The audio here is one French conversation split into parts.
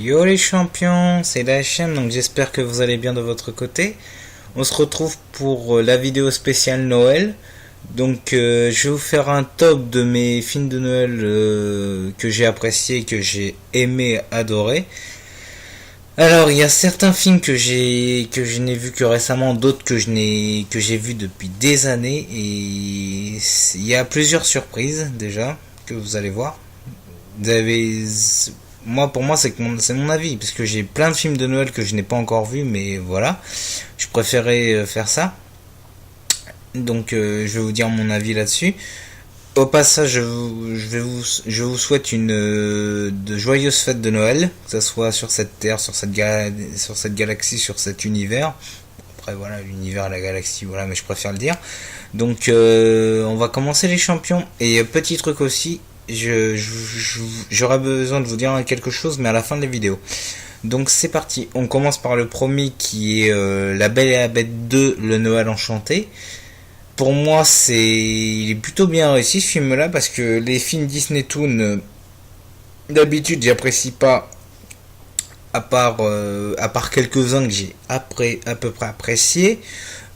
Yo les champions, c'est la HM, donc j'espère que vous allez bien de votre côté. On se retrouve pour la vidéo spéciale Noël. Donc je vais vous faire un top de mes films de Noël que j'ai appréciés, que j'ai aimé, adoré. Alors il y a certains films que je n'ai vu que récemment, d'autres que j'ai vu depuis des années, et il y a plusieurs surprises déjà que vous allez voir. Vous avez pour moi c'est mon avis, parce que j'ai plein de films de Noël que je n'ai pas encore vus, mais voilà, je préférais faire ça. Donc je vais vous dire mon avis là-dessus. Au passage, je vous souhaite de joyeuses fêtes de Noël, que ce soit sur cette terre, sur cette galaxie, sur cet univers. Après voilà, l'univers, la galaxie, voilà, mais je préfère le dire. Donc on va commencer les champions. Et petit truc aussi, j'aurai besoin de vous dire quelque chose, mais à la fin de la vidéo. Donc c'est parti, on commence par le premier qui est La Belle et la Bête 2, le Noël enchanté. Pour moi, il est plutôt bien réussi ce film-là, parce que les films Disney Toon, d'habitude, j'apprécie pas, à part quelques-uns que j'ai à peu près apprécié,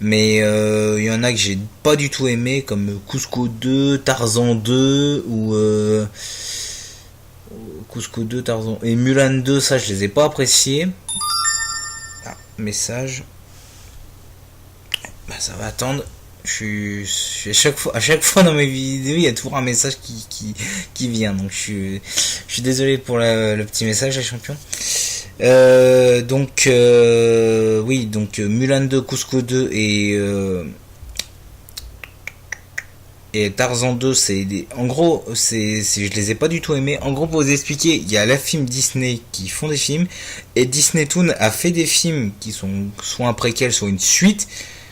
mais il y en a que j'ai pas du tout aimé, comme Cusco 2, Tarzan 2, ou Cusco 2, Tarzan et Mulan 2, ça je les ai pas appréciés. Ah, message. Bah, ça va attendre. Je suis à chaque fois dans mes vidéos, il y a toujours un message qui vient, donc je suis désolé pour le petit message, les champions. Oui, donc Mulan 2, Cusco 2 et Tarzan 2, en gros, je les ai pas du tout aimés. En gros, pour vous expliquer, il y a la film Disney qui font des films, et Disney Toon a fait des films qui sont soit un préquel, soit une suite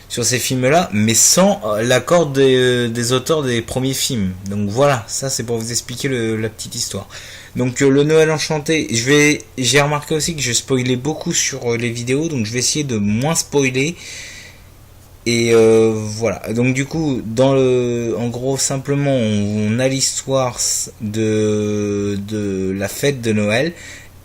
sur ces films-là, mais sans l'accord des auteurs des premiers films. Donc voilà, ça c'est pour vous expliquer la petite histoire. Donc le Noël enchanté, j'ai remarqué aussi que je spoilais beaucoup sur les vidéos, donc je vais essayer de moins spoiler. Et voilà. Donc du coup, en gros, simplement, on a l'histoire de la fête de Noël.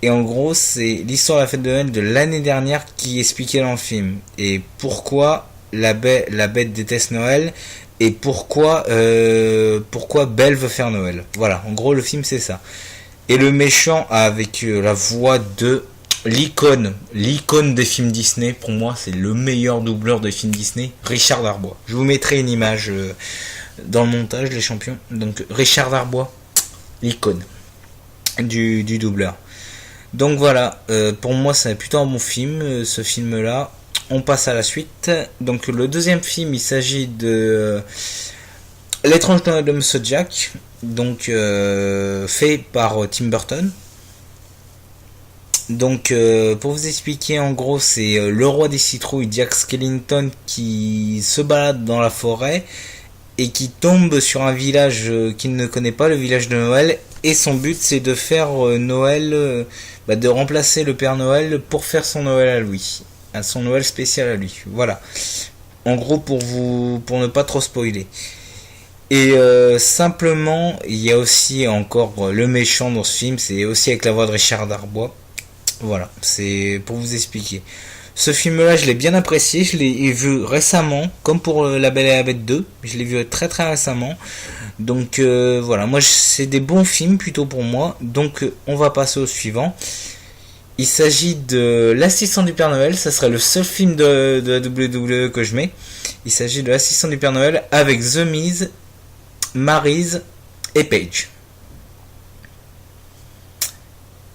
Et en gros, c'est l'histoire de la fête de Noël de l'année dernière qui est expliquée dans le film. Et pourquoi la bête déteste Noël, et pourquoi Belle veut faire Noël. Voilà, en gros le film c'est ça. Et le méchant avec la voix de l'icône des films Disney, pour moi c'est le meilleur doubleur des films Disney, Richard Darbois. Je vous mettrai une image dans le montage, les champions. Donc Richard Darbois, l'icône du doubleur. Donc voilà, pour moi c'est plutôt un bon film, ce film là. On passe à la suite. Donc le deuxième film, il s'agit de L'étrange Noël de Monsieur Jack, donc fait par Tim Burton. Donc pour vous expliquer, en gros, c'est le roi des citrouilles, Jack Skellington, qui se balade dans la forêt et qui tombe sur un village qu'il ne connaît pas, le village de Noël, et son but c'est de faire Noël, de remplacer le Père Noël pour faire son Noël à lui. À son Noël spécial à lui. Voilà. En gros, pour ne pas trop spoiler. Et simplement, il y a aussi encore le méchant dans ce film, c'est aussi avec la voix de Richard Darbois. Voilà, c'est pour vous expliquer. Ce film-là, je l'ai bien apprécié, je l'ai vu récemment, comme pour La Belle et la Bête 2, je l'ai vu très très récemment. Donc voilà, moi c'est des bons films plutôt pour moi. Donc on va passer au suivant. Il s'agit de L'Assistant du Père Noël, ça serait le seul film de la WWE que je mets. Il s'agit de L'Assistant du Père Noël avec The Miz, Maryse et Paige.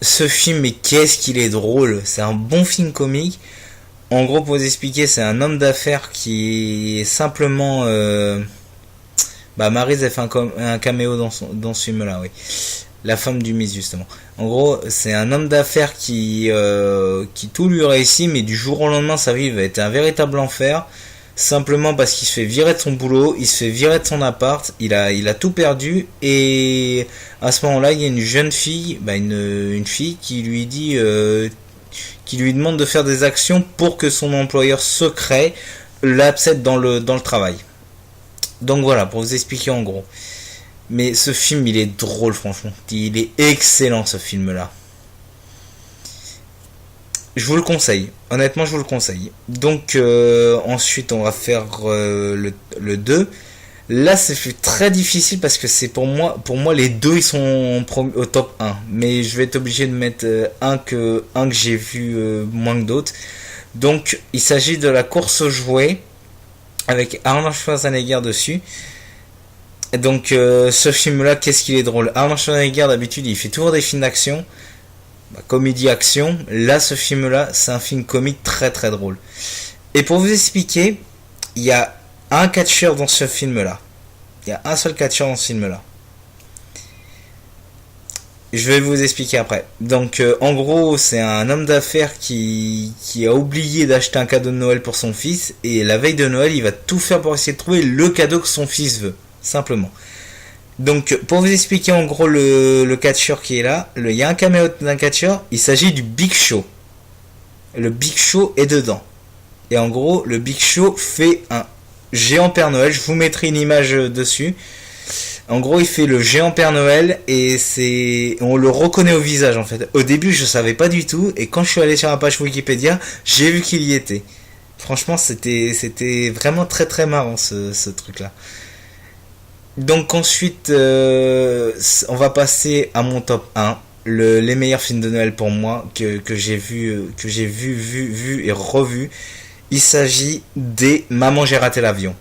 Ce film, mais qu'est-ce qu'il est drôle, c'est un bon film comique. En gros, pour vous expliquer, c'est un homme d'affaires qui est simplement... Maryse a fait un caméo dans ce film-là, oui. La femme du Miz, justement. En gros, c'est un homme d'affaires qui tout lui réussit, mais du jour au lendemain, sa vie va être un véritable enfer, simplement parce qu'il se fait virer de son boulot, il se fait virer de son appart, il a tout perdu, et à ce moment-là, il y a une jeune fille, une fille qui lui dit, qui lui demande de faire des actions pour que son employeur secret l'accepte dans le travail. Donc voilà, pour vous expliquer en gros. Mais ce film, il est drôle, franchement. Il est excellent, ce film-là. je vous le conseille. Honnêtement, je vous le conseille. Donc, ensuite, on va faire le 2. Là, c'est très difficile parce que c'est pour moi, les deux, ils sont au top 1. Mais je vais être obligé de mettre un que j'ai vu moins que d'autres. Donc, il s'agit de la course aux jouets avec Arnold Schwarzenegger dessus. Donc, ce film-là, qu'est-ce qu'il est drôle. Arnold Schwarzenegger, d'habitude, il fait toujours des films d'action. Comédie action. Là, ce film-là, c'est un film comique très très drôle. Et pour vous expliquer, il y a un catcheur dans ce film-là. Il y a un seul catcheur dans ce film-là. Je vais vous expliquer après. Donc, en gros, c'est un homme d'affaires qui a oublié d'acheter un cadeau de Noël pour son fils. Et la veille de Noël, il va tout faire pour essayer de trouver le cadeau que son fils veut. Simplement. Donc, pour vous expliquer en gros le catcheur qui est là, il y a un caméo d'un catcheur, il s'agit du Big Show. Le Big Show est dedans. Et en gros, le Big Show fait un géant Père Noël. Je vous mettrai une image dessus. En gros, il fait le géant Père Noël et on le reconnaît au visage en fait. Au début, je savais pas du tout et quand je suis allé sur la page Wikipédia, j'ai vu qu'il y était. Franchement, c'était vraiment très très marrant ce truc-là. Donc ensuite, on va passer à mon top 1. Les meilleurs films de Noël pour moi que j'ai vu et revu. Il s'agit des Maman j'ai raté l'avion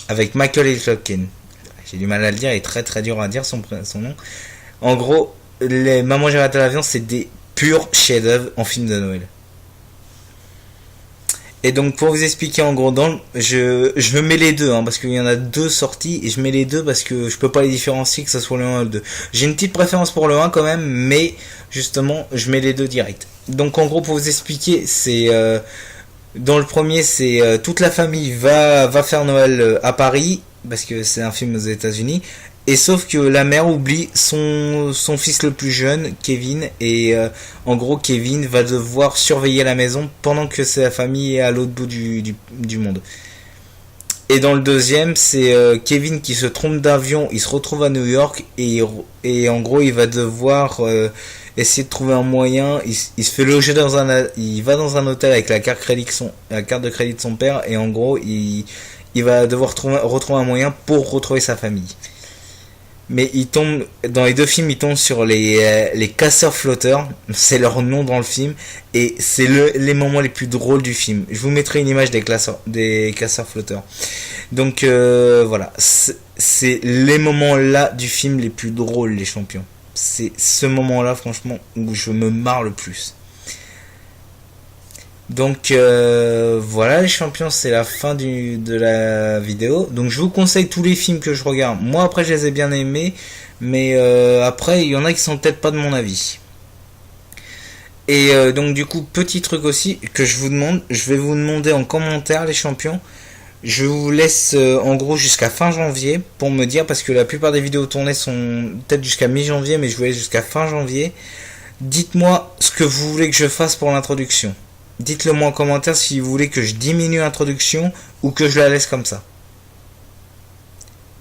avec Michael Culkin. J'ai du mal à le dire, il est très très dur à dire son nom. En gros, les Maman j'ai raté l'avion, c'est des purs chefs-d'œuvre en film de Noël. Et donc pour vous expliquer en gros, je mets les deux parce qu'il y en a deux sorties et je mets les deux parce que je peux pas les différencier que ce soit le 1 ou le 2. J'ai une petite préférence pour le 1 quand même, mais justement je mets les deux direct. Donc en gros pour vous expliquer, c'est dans le premier c'est toute la famille va faire Noël à Paris parce que c'est un film aux États-Unis. Et sauf que la mère oublie son fils le plus jeune, Kevin, et en gros Kevin va devoir surveiller la maison pendant que sa famille est à l'autre bout du monde. Et dans le deuxième, c'est Kevin qui se trompe d'avion, il se retrouve à New York et en gros il va devoir essayer de trouver un moyen, il se fait loger il va dans un hôtel avec la carte de crédit de son père et en gros il va devoir retrouver un moyen pour retrouver sa famille. Mais dans les deux films, il tombe sur les casseurs flotteurs, c'est leur nom dans le film, et c'est les moments les plus drôles du film. Je vous mettrai une image des casseurs flotteurs. Donc voilà, c'est les moments là du film les plus drôles, les champions. C'est ce moment là franchement où je me marre le plus. Donc voilà les champions, c'est la fin de la vidéo. Donc je vous conseille tous les films que je regarde. Moi après je les ai bien aimés, mais après il y en a qui sont peut-être pas de mon avis. Et donc du coup petit truc aussi que je vais vous demander en commentaire les champions. Je vous laisse en gros jusqu'à fin janvier pour me dire, parce que la plupart des vidéos tournées sont peut-être jusqu'à mi-janvier, mais je vous laisse jusqu'à fin janvier. Dites-moi ce que vous voulez que je fasse pour l'introduction. Dites-le moi en commentaire si vous voulez que je diminue l'introduction ou que je la laisse comme ça.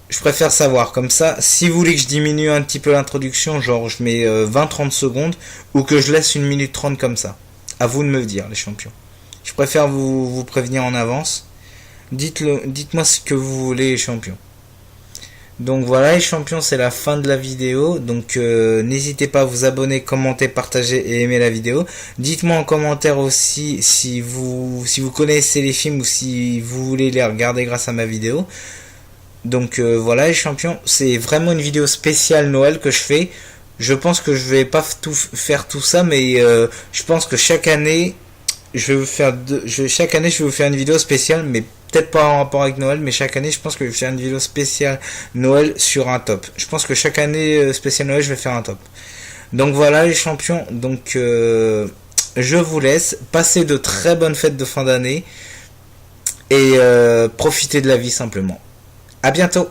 Je préfère savoir comme ça. Si vous voulez que je diminue un petit peu l'introduction, genre je mets 20-30 secondes, ou que je laisse 1 minute 30 comme ça. À vous de me le dire les champions. Je préfère vous prévenir en avance. Dites-moi ce que vous voulez les champions. Donc voilà les champions, c'est la fin de la vidéo. Donc n'hésitez pas à vous abonner, commenter, partager et aimer la vidéo. Dites-moi en commentaire aussi si vous connaissez les films ou si vous voulez les regarder grâce à ma vidéo. Donc voilà les champions, c'est vraiment une vidéo spéciale Noël que je fais. Je pense que je vais pas faire tout ça, mais je pense que chaque année je vais vous faire une vidéo spéciale, mais peut-être pas en rapport avec Noël, mais chaque année je pense que je vais faire une vidéo spéciale Noël sur un top. Je pense que chaque année spéciale Noël je vais faire un top. Donc voilà les champions, donc je vous laisse, passer de très bonnes fêtes de fin d'année et profiter de la vie simplement. À bientôt.